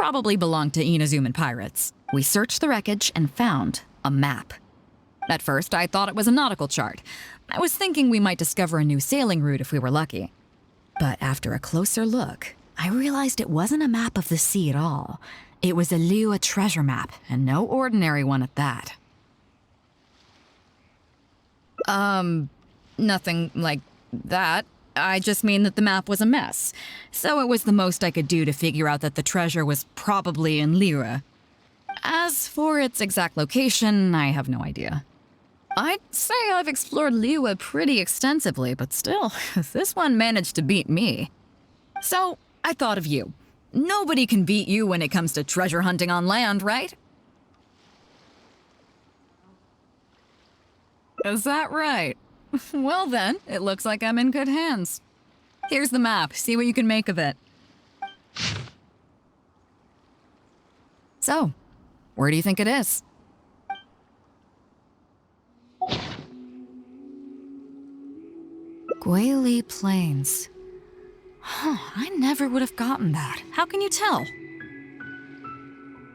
Probably belonged to Inazuman pirates. We searched the wreckage and found a map. At first, I thought it was a nautical chart. I was thinking we might discover a new sailing route if we were lucky. But after a closer look, I realized it wasn't a map of the sea at all. It was a Liyue treasure map, and no ordinary one at that. Nothing like that. I just mean that the map was a mess. So it was the most I could do to figure out that the treasure was probably in Liyue. As for its exact location, I have no idea. I'd say I've explored Liyue pretty extensively, but still, this one managed to beat me. So, I thought of you. Nobody can beat you when it comes to treasure hunting on land, right? Is that right? Well then, it looks like I'm in good hands. Here's the map. See what you can make of it. So, where do you think it is? Guili Plains. Huh, I never would have gotten that. How can you tell?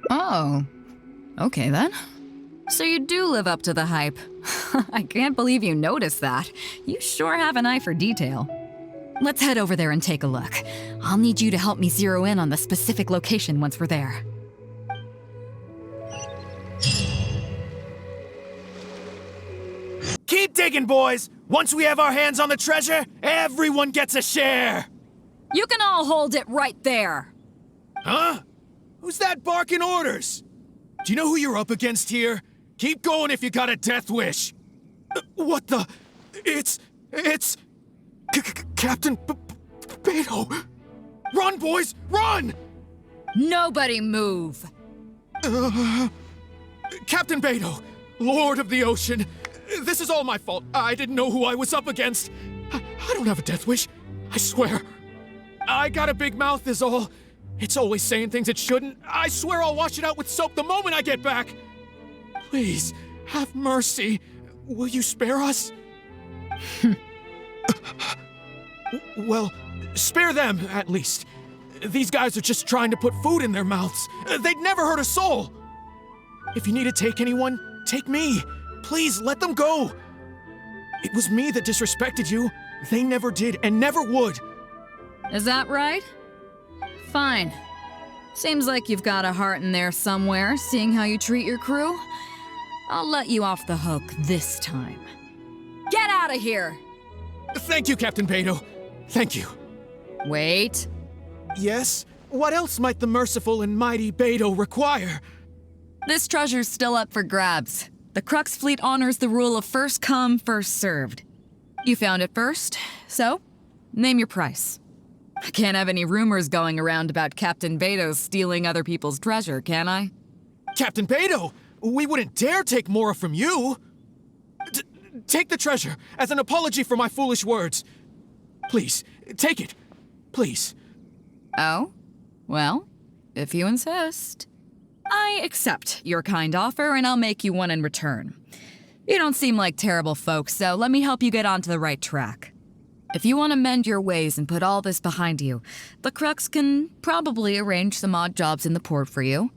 Oh, okay then. So you do live up to the hype. I can't believe you noticed that. You sure have an eye for detail. Let's head over there and take a look. I'll need you to help me zero in on the specific location once we're there. Keep digging, boys! Once we have our hands on the treasure, everyone gets a share! You can all hold it right there! Huh? Who's that barking orders? Do you know who you're up against here? Keep going if you got a death wish! What the? It's... Captain Beidou! Run, boys! Run! Nobody move! Captain Beidou, Lord of the Ocean, this is all my fault. I didn't know who I was up against. I don't have a death wish. I swear. I got a big mouth is all. It's always saying things it shouldn't. I swear I'll wash it out with soap the moment I get back. Please, have mercy. Will you spare us? Well, spare them, at least. These guys are just trying to put food in their mouths. They'd never hurt a soul. If you need to take anyone, take me. Please, let them go. It was me that disrespected you. They never did and never would. Is that right? Fine. Seems like you've got a heart in there somewhere, seeing how you treat your crew. I'll let you off the hook this time. Get out of here! Thank you, Captain Beidou. Thank you. Wait. Yes? What else might the merciful and mighty Beidou require? This treasure's still up for grabs. The Crux fleet honors the rule of first come, first served. You found it first, so name your price. I can't have any rumors going around about Captain Beidou stealing other people's treasure, can I? Captain Beidou, we wouldn't dare take more from you. Take the treasure as an apology for my foolish words. Please, take it. Please. Oh? Well, if you insist. I accept your kind offer, and I'll make you one in return. You don't seem like terrible folks, so let me help you get onto the right track. If you want to mend your ways and put all this behind you, the Crux can probably arrange some odd jobs in the port for you.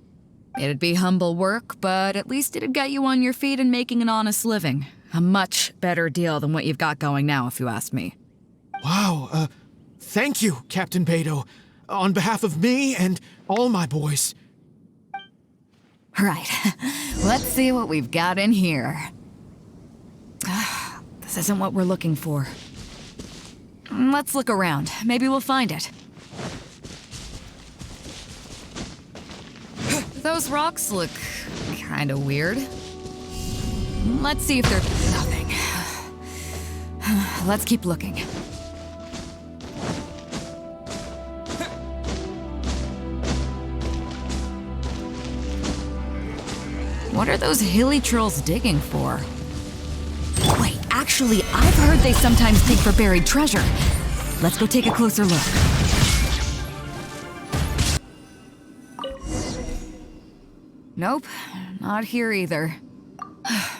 It'd be humble work, but at least it'd get you on your feet and making an honest living. A much better deal than what you've got going now, if you ask me. Wow, thank you, Captain Beidou. On behalf of me and all my boys. Right, let's see what we've got in here. This isn't what we're looking for. Let's look around. Maybe we'll find it. Those rocks look kind of weird. Let's see if they're nothing. Let's keep looking. What are those hilly trolls digging for? Wait, actually, I've heard they sometimes dig for buried treasure. Let's go take a closer look. Nope, not here either.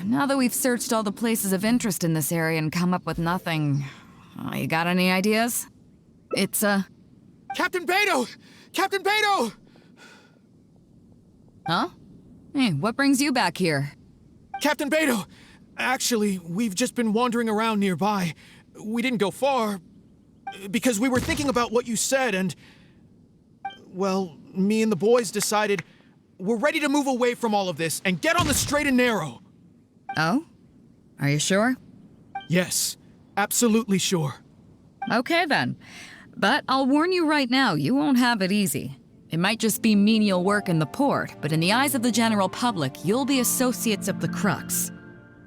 Now that we've searched all the places of interest in this area and come up with nothing, you got any ideas? It's, Captain Beidou! Captain Beidou! Huh? Hey, what brings you back here? Captain Beidou! Actually, we've just been wandering around nearby. We didn't go far, because we were thinking about what you said and... Well, me and the boys decided we're ready to move away from all of this and get on the straight and narrow. Oh? Are you sure? Yes, absolutely sure. Okay then. But I'll warn you right now, you won't have it easy. It might just be menial work in the port, but in the eyes of the general public, you'll be associates of the Crux.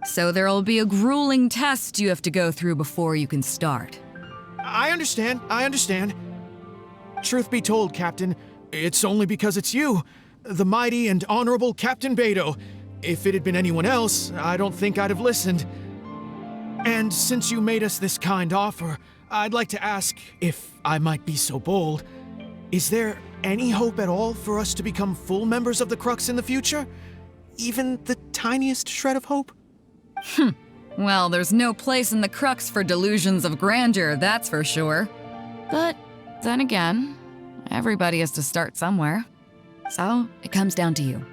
So there'll be a grueling test you have to go through before you can start. I understand. Truth be told, Captain, it's only because it's you, the mighty and honorable Captain Beidou. If it had been anyone else, I don't think I'd have listened. And since you made us this kind offer, I'd like to ask, if I might be so bold, is there any hope at all for us to become full members of the Crux in the future? Even the tiniest shred of hope? Well, there's no place in the Crux for delusions of grandeur, that's for sure. But then again, everybody has to start somewhere. So, it comes down to you.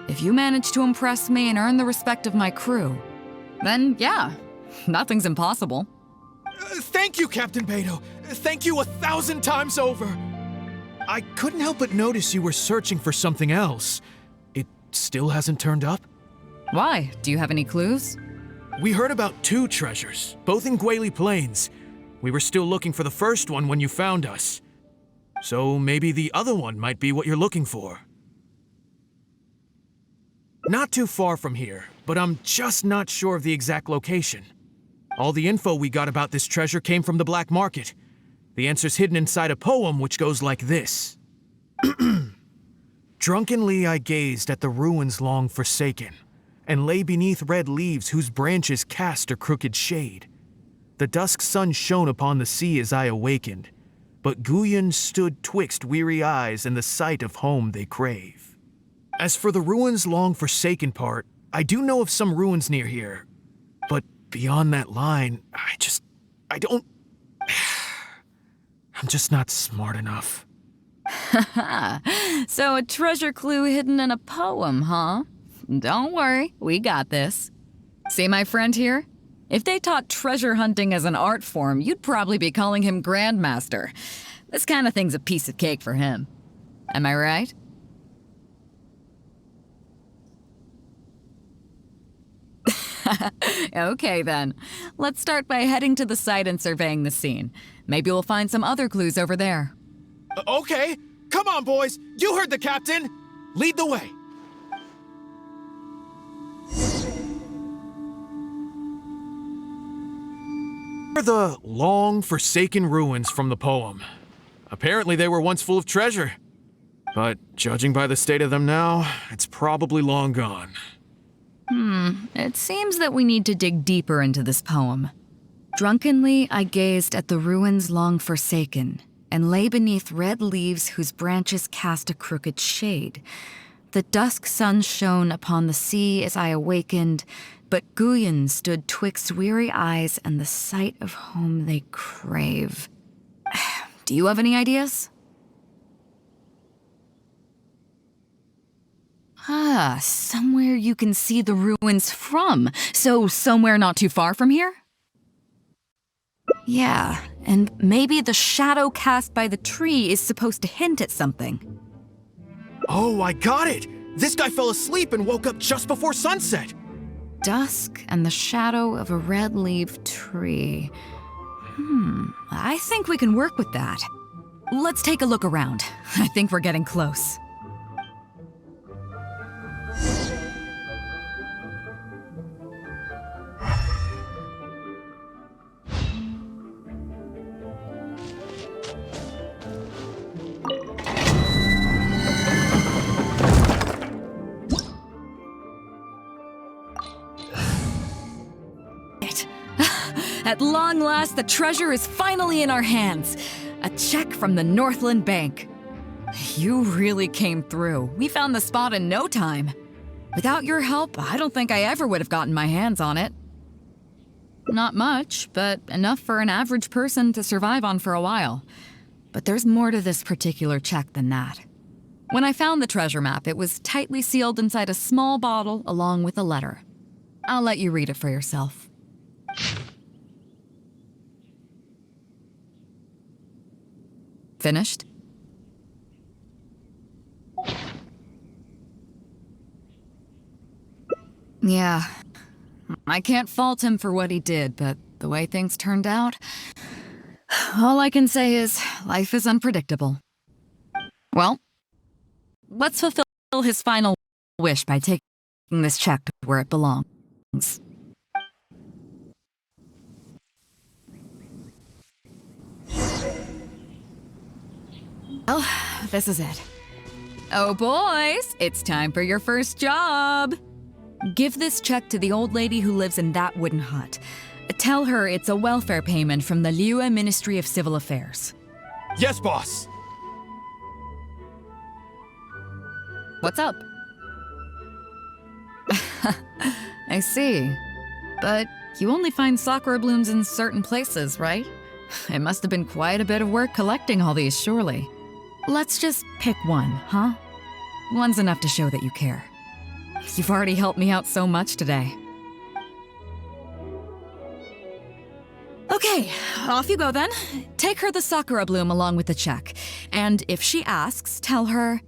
If you manage to impress me and earn the respect of my crew, then yeah, nothing's impossible. Thank you, Captain Beidou. Thank you 1,000 times over. I couldn't help but notice you were searching for something else. It still hasn't turned up? Why? Do you have any clues? We heard about 2 treasures, both in Guili Plains. We were still looking for the first one when you found us. So maybe the other one might be what you're looking for. Not too far from here, but I'm just not sure of the exact location. All the info we got about this treasure came from the black market. The answer's hidden inside a poem which goes like this. Drunkenly I gazed at the ruins long forsaken, and lay beneath red leaves whose branches cast a crooked shade. The dusk sun shone upon the sea as I awakened, but Guyon stood twixt weary eyes and the sight of home they crave. As for the ruins long forsaken part, I do know of some ruins near here, but beyond that line, I don't... I'm just not smart enough. So a treasure clue hidden in a poem, huh? Don't worry, we got this. See my friend here? If they taught treasure hunting as an art form, you'd probably be calling him Grandmaster. This kind of thing's a piece of cake for him. Am I right? Okay then. Let's start by heading to the site and surveying the scene. Maybe we'll find some other clues over there. Okay, come on boys, you heard the captain. Lead the way. The long forsaken ruins from the poem. Apparently they were once full of treasure. But judging by the state of them now, it's probably long gone. It seems that we need to dig deeper into this poem. Drunkenly I gazed at the ruins long forsaken, and lay beneath red leaves whose branches cast a crooked shade. The dusk sun shone upon the sea as I awakened, but Guyon stood twixt weary eyes and the sight of home they crave. Do you have any ideas? Somewhere you can see the ruins from. So somewhere not too far from here? Yeah, and maybe the shadow cast by the tree is supposed to hint at something. Oh, I got it! This guy fell asleep and woke up just before sunset! Dusk and the shadow of a red-leaved tree. I think we can work with that. Let's take a look around. I think we're getting close. At long last, the treasure is finally in our hands. A check from the Northland Bank. You really came through. We found the spot in no time. Without your help, I don't think I ever would have gotten my hands on it. Not much, but enough for an average person to survive on for a while. But there's more to this particular check than that. When I found the treasure map, it was tightly sealed inside a small bottle along with a letter. I'll let you read it for yourself. Finished? Yeah. I can't fault him for what he did, but the way things turned out, all I can say is life is unpredictable. Well, let's fulfill his final wish by taking this check to where it belongs. Well, this is it. Oh, boys, it's time for your first job. Give this check to the old lady who lives in that wooden hut. Tell her it's a welfare payment from the Liyue Ministry of Civil Affairs. Yes, boss. What's up? I see. But you only find sakura blooms in certain places, right? It must have been quite a bit of work collecting all these, surely. Let's just pick one, huh? One's enough to show that you care. You've already helped me out so much today. Okay, off you go then. Take her the sakura bloom along with the check. And if she asks, tell her,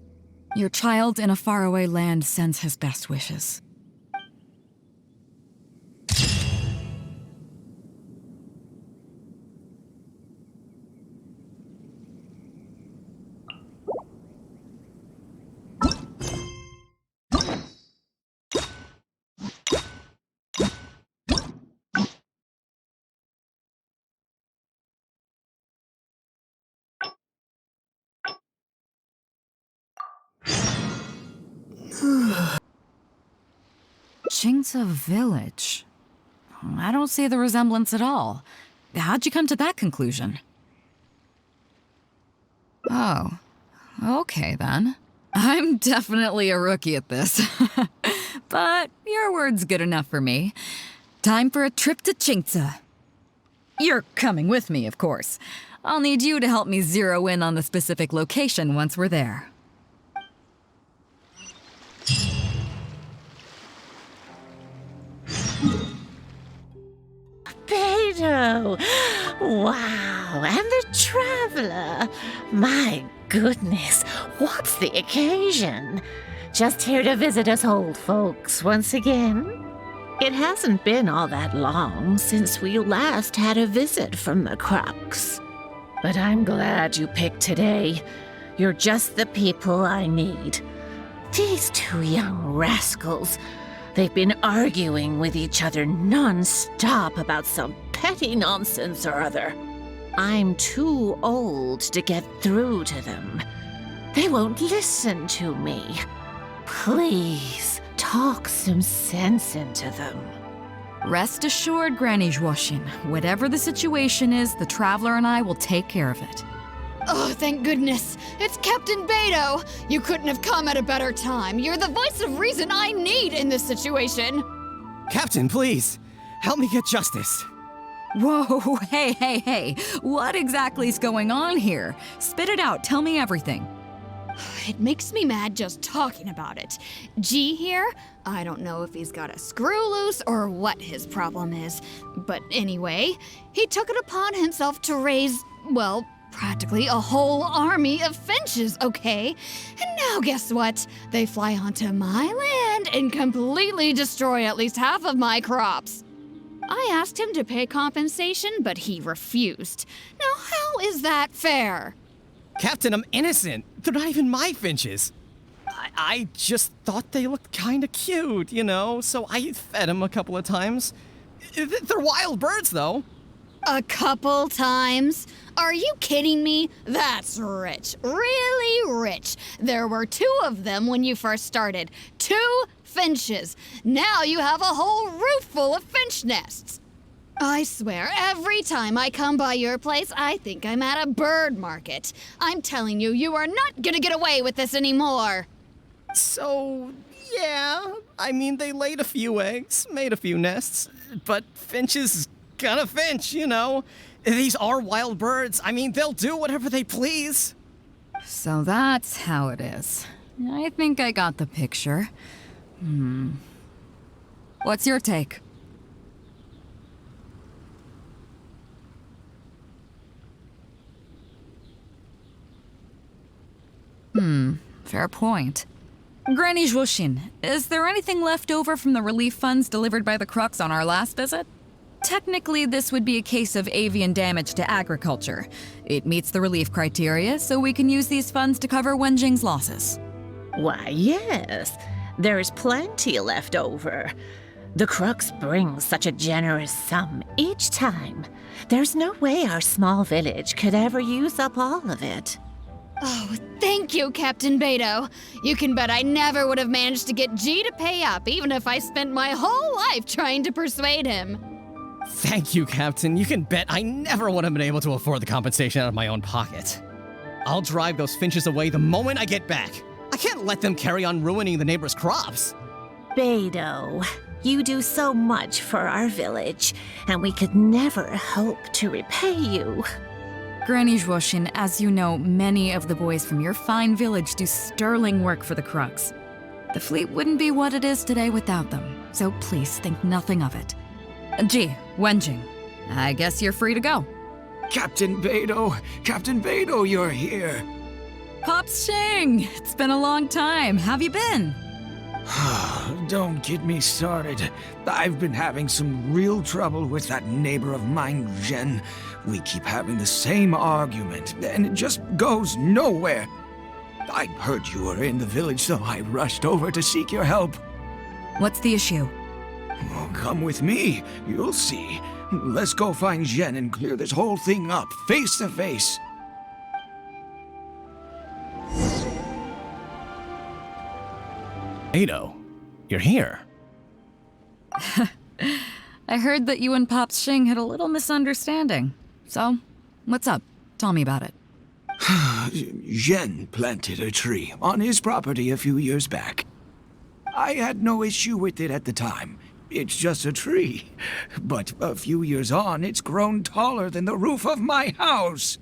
your child in a faraway land sends his best wishes. Chingsa Village. I don't see the resemblance at all. How'd you come to that conclusion? Oh, okay then. I'm definitely a rookie at this. But your word's good enough for me. Time for a trip to Chingsa. You're coming with me, of course. I'll need you to help me zero in on the specific location once we're there. Beidou! Wow, and the traveler! My goodness, what's the occasion? Just here to visit us old folks once again? It hasn't been all that long since we last had a visit from the Crux. But I'm glad you picked today. You're just the people I need. These two young rascals, they've been arguing with each other non-stop about some petty nonsense or other. I'm too old to get through to them. They won't listen to me. Please, talk some sense into them. Rest assured, Granny Zhuoshin, whatever the situation is, the Traveler and I will take care of it. Oh, thank goodness. It's Captain Beidou. You couldn't have come at a better time. You're the voice of reason I need in this situation. Captain, please, help me get justice. Whoa, hey. What exactly is going on here? Spit it out, tell me everything. It makes me mad just talking about it. G here, I don't know if he's got a screw loose or what his problem is. But anyway, he took it upon himself to raise, well, practically a whole army of finches, okay? And now guess what? They fly onto my land and completely destroy at least half of my crops. I asked him to pay compensation, but he refused. Now how is that fair? Captain, I'm innocent. They're not even my finches. I just thought they looked kinda cute, you know, so I fed them a couple of times. They're wild birds, though. A couple times? Are you kidding me? That's rich. Really rich. There were 2 of them when you first started. 2 finches. Now you have a whole roof full of finch nests. I swear, every time I come by your place, I think I'm at a bird market. I'm telling you, you are not gonna get away with this anymore. So, yeah, I mean, they laid a few eggs, made a few nests, but finches gonna finch, you know. These are wild birds. I mean, they'll do whatever they please. So that's how it is. I think I got the picture. What's your take? Fair point. Granny Zhuoxin, is there anything left over from the relief funds delivered by the Crux on our last visit? Technically, this would be a case of avian damage to agriculture. It meets the relief criteria, so we can use these funds to cover Wenjing's losses. Why, yes. There is plenty left over. The Crux brings such a generous sum each time. There's no way our small village could ever use up all of it. Oh, thank you, Captain Beidou. You can bet I never would have managed to get G to pay up, even if I spent my whole life trying to persuade him. Thank you, Captain. You can bet I never would have been able to afford the compensation out of my own pocket. I'll drive those finches away the moment I get back. I can't let them carry on ruining the neighbors' crops. Beidou, you do so much for our village, and we could never hope to repay you. Granny Zhuoxin, as you know, many of the boys from your fine village do sterling work for the Crux. The fleet wouldn't be what it is today without them, so please think nothing of it. Gee, Wenjing, I guess you're free to go. Captain Beidou, you're here. Pops Shing, it's been a long time. How've you been? Don't get me started. I've been having some real trouble with that neighbor of mine, Jen. We keep having the same argument, and it just goes nowhere. I heard you were in the village, so I rushed over to seek your help. What's the issue? Oh, come with me. You'll see. Let's go find Jen and clear this whole thing up, face to face. Beidou, you're here. I heard that you and Pops Shing had a little misunderstanding. So, what's up? Tell me about it. Jen planted a tree on his property a few years back. I had no issue with it at the time. It's just a tree. But a few years on, it's grown taller than the roof of my house.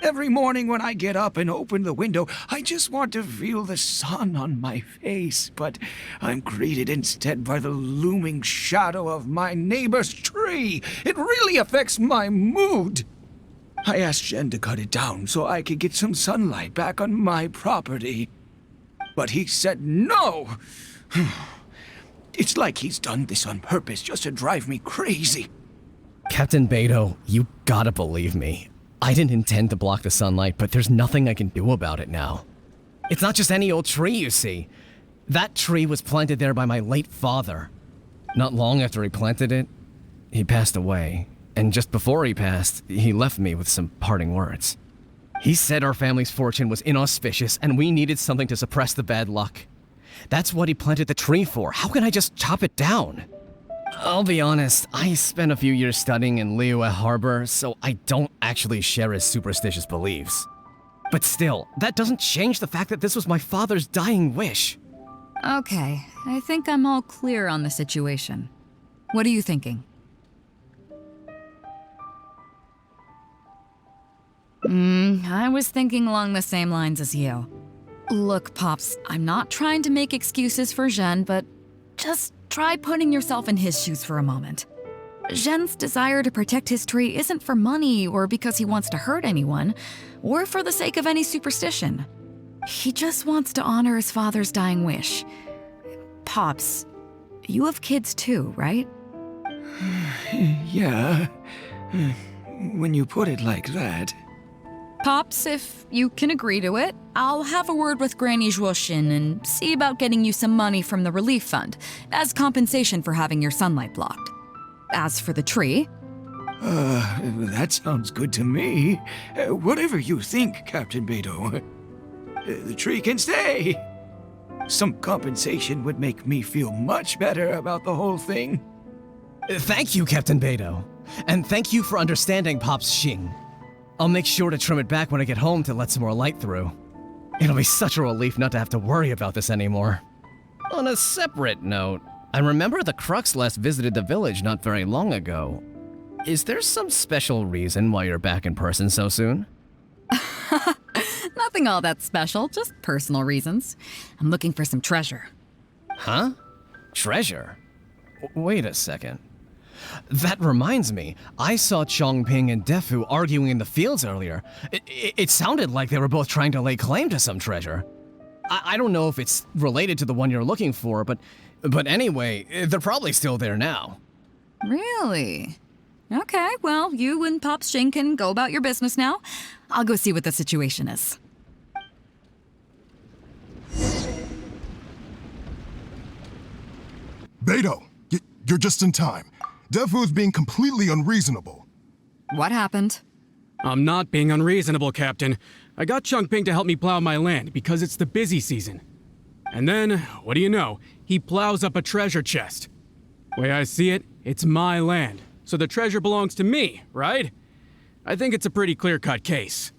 Every morning when I get up and open the window, I just want to feel the sun on my face, but I'm greeted instead by the looming shadow of my neighbor's tree. It really affects my mood. I asked Jen to cut it down so I could get some sunlight back on my property. But he said no. It's like he's done this on purpose just to drive me crazy. Captain Beidou, you gotta believe me. I didn't intend to block the sunlight, but there's nothing I can do about it now. It's not just any old tree, you see. That tree was planted there by my late father. Not long after he planted it, he passed away. And just before he passed, he left me with some parting words. He said our family's fortune was inauspicious and we needed something to suppress the bad luck. That's what he planted the tree for. How can I just chop it down? I'll be honest, I spent a few years studying in Liyue Harbor, so I don't actually share his superstitious beliefs. But still, that doesn't change the fact that this was my father's dying wish. Okay, I think I'm all clear on the situation. What are you thinking? I was thinking along the same lines as you. Look, Pops, I'm not trying to make excuses for Zhen, but just try putting yourself in his shoes for a moment. Zhen's desire to protect his tree isn't for money or because he wants to hurt anyone, or for the sake of any superstition. He just wants to honor his father's dying wish. Pops, you have kids too, right? Yeah, when you put it like that. Pops, if you can agree to it, I'll have a word with Granny Zhuoxin and see about getting you some money from the relief fund as compensation for having your sunlight blocked. As for the tree... That sounds good to me. Whatever you think, Captain Beidou. The tree can stay. Some compensation would make me feel much better about the whole thing. Thank you, Captain Beidou. And thank you for understanding Pops Shing. I'll make sure to trim it back when I get home to let some more light through. It'll be such a relief not to have to worry about this anymore. On a separate note, I remember the Crux last visited the village not very long ago. Is there some special reason why you're back in person so soon? Nothing Nothing all that special, just personal reasons. I'm looking for some treasure. Huh? Treasure? Wait a second. That reminds me, I saw Chongping and Defu arguing in the fields earlier. It sounded like they were both trying to lay claim to some treasure. I don't know if it's related to the one you're looking for, but anyway, they're probably still there now. Really? Okay, well, you and Pop Shing can go about your business now. I'll go see what the situation is. Beidou, you're just in time. Defu's being completely unreasonable. What happened? I'm not being unreasonable, Captain. I got Chongping to help me plow my land because it's the busy season. And then, what do you know, he plows up a treasure chest. Way I see it, it's my land, so the treasure belongs to me, right? I think it's a pretty clear-cut case.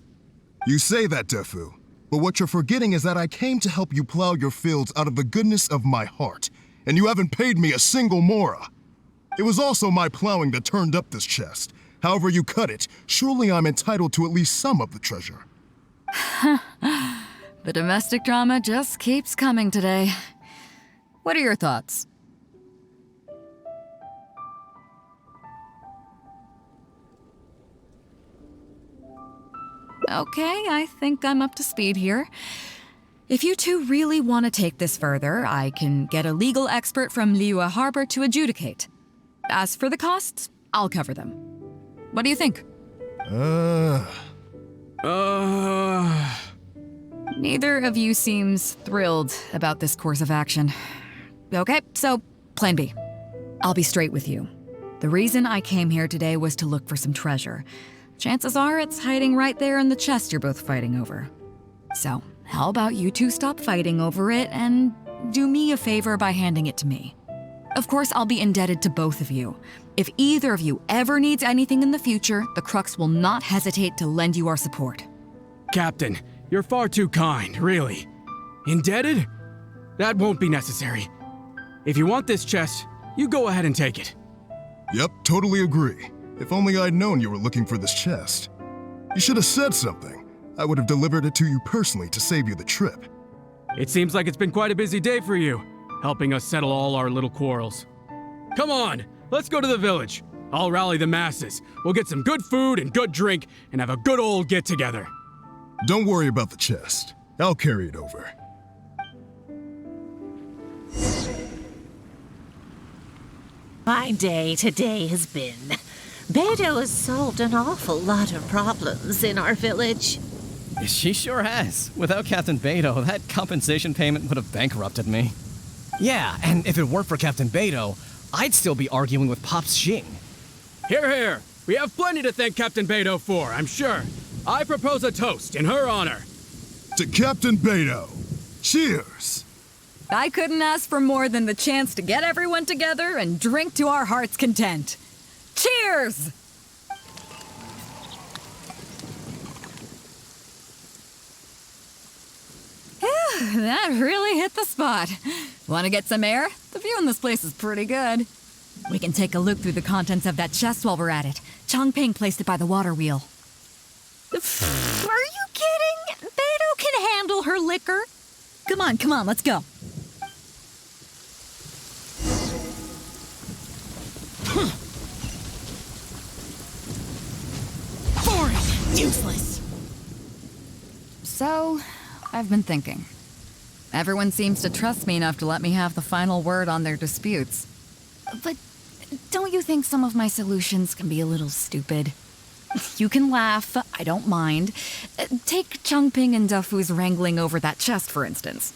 You say that, Defu, but what you're forgetting is that I came to help you plow your fields out of the goodness of my heart, and you haven't paid me a single mora. It was also my plowing that turned up this chest. However you cut it, surely I'm entitled to at least some of the treasure. The domestic drama just keeps coming today. What are your thoughts? Okay, I think I'm up to speed here. If you two really want to take this further, I can get a legal expert from Liyue Harbor to adjudicate. As for the costs, I'll cover them. What do you think? Neither of you seems thrilled about this course of action. Okay, so plan B. I'll be straight with you. The reason I came here today was to look for some treasure. Chances are it's hiding right there in the chest you're both fighting over. So, how about you two stop fighting over it and do me a favor by handing it to me? Of course, I'll be indebted to both of you. If either of you ever needs anything in the future, the Crux will not hesitate to lend you our support. Captain, you're far too kind, really. Indebted? That won't be necessary. If you want this chest, you go ahead and take it. Yep, totally agree. If only I'd known you were looking for this chest. You should have said something. I would have delivered it to you personally to save you the trip. It seems like it's been quite a busy day for you, helping us settle all our little quarrels. Come on, let's go to the village. I'll rally the masses. We'll get some good food and good drink and have a good old get-together. Don't worry about the chest. I'll carry it over. My day today has been. Beidou has solved an awful lot of problems in our village. She sure has. Without Captain Beidou, that compensation payment would have bankrupted me. Yeah, and if it weren't for Captain Beidou, I'd still be arguing with Pops Xing. Hear, hear. We have plenty to thank Captain Beidou for, I'm sure. I propose a toast in her honor. To Captain Beidou. Cheers! I couldn't ask for more than the chance to get everyone together and drink to our heart's content. Cheers! That really hit the spot. Want to get some air? The view in this place is pretty good. We can take a look through the contents of that chest while we're at it. Chongping placed it by the water wheel. Are you kidding? Beidou can handle her liquor. Come on, let's go. Boring, useless. So, I've been thinking. Everyone seems to trust me enough to let me have the final word on their disputes. But don't you think some of my solutions can be a little stupid? You can laugh, I don't mind. Take Chongping and Defu's wrangling over that chest, for instance.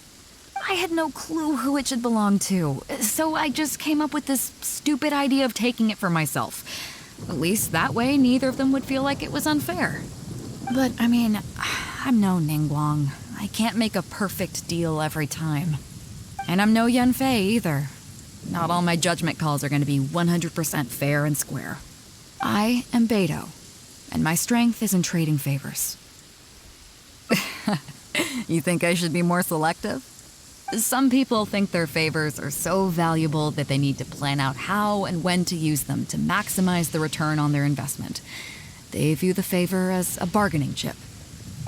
I had no clue who it should belong to, so I just came up with this stupid idea of taking it for myself. At least that way, neither of them would feel like it was unfair. But, I mean, I'm no Ningguang. I can't make a perfect deal every time. And I'm no Yanfei either. Not all my judgment calls are going to be 100% fair and square. I am Beidou, and my strength is in trading favors. You think I should be more selective? Some people think their favors are so valuable that they need to plan out how and when to use them to maximize the return on their investment. They view the favor as a bargaining chip.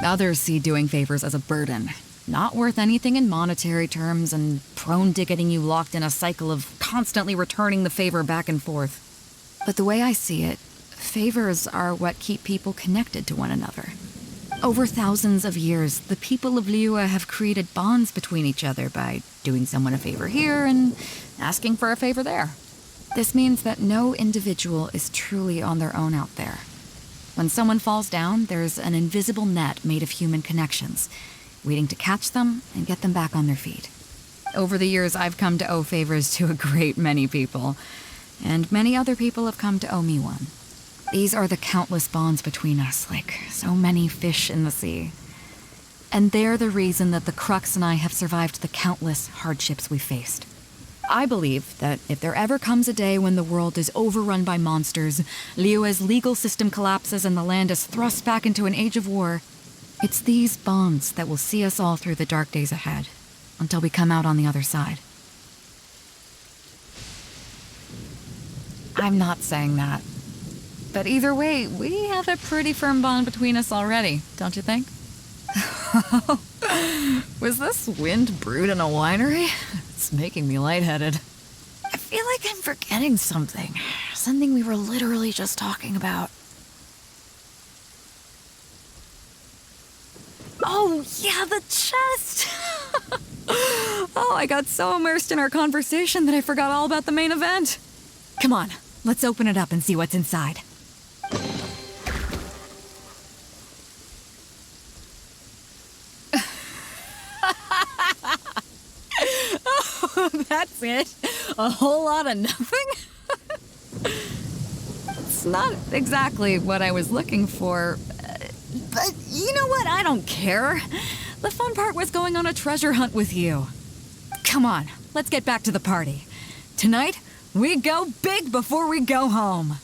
Others see doing favors as a burden, not worth anything in monetary terms and prone to getting you locked in a cycle of constantly returning the favor back and forth. But the way I see it, favors are what keep people connected to one another. Over thousands of years, the people of Liyue have created bonds between each other by doing someone a favor here and asking for a favor there. This means that no individual is truly on their own out there. When someone falls down, there's an invisible net made of human connections, waiting to catch them and get them back on their feet. Over the years, I've come to owe favors to a great many people, and many other people have come to owe me one. These are the countless bonds between us, like so many fish in the sea. And they're the reason that the Crux and I have survived the countless hardships we faced. I believe that if there ever comes a day when the world is overrun by monsters, Liyue's legal system collapses and the land is thrust back into an age of war, it's these bonds that will see us all through the dark days ahead, until we come out on the other side. I'm not saying that. But either way, we have a pretty firm bond between us already, don't you think? Was this wind brewed in a winery? It's making me lightheaded. I feel like I'm forgetting something. Something we were literally just talking about. Oh, yeah, the chest! Oh, I got so immersed in our conversation that I forgot all about the main event. Come on, let's open it up and see what's inside. Oh, that's it? A whole lot of nothing? It's not exactly what I was looking for, but you know what? I don't care. The fun part was going on a treasure hunt with you. Come on, let's get back to the party. Tonight, we go big before we go home.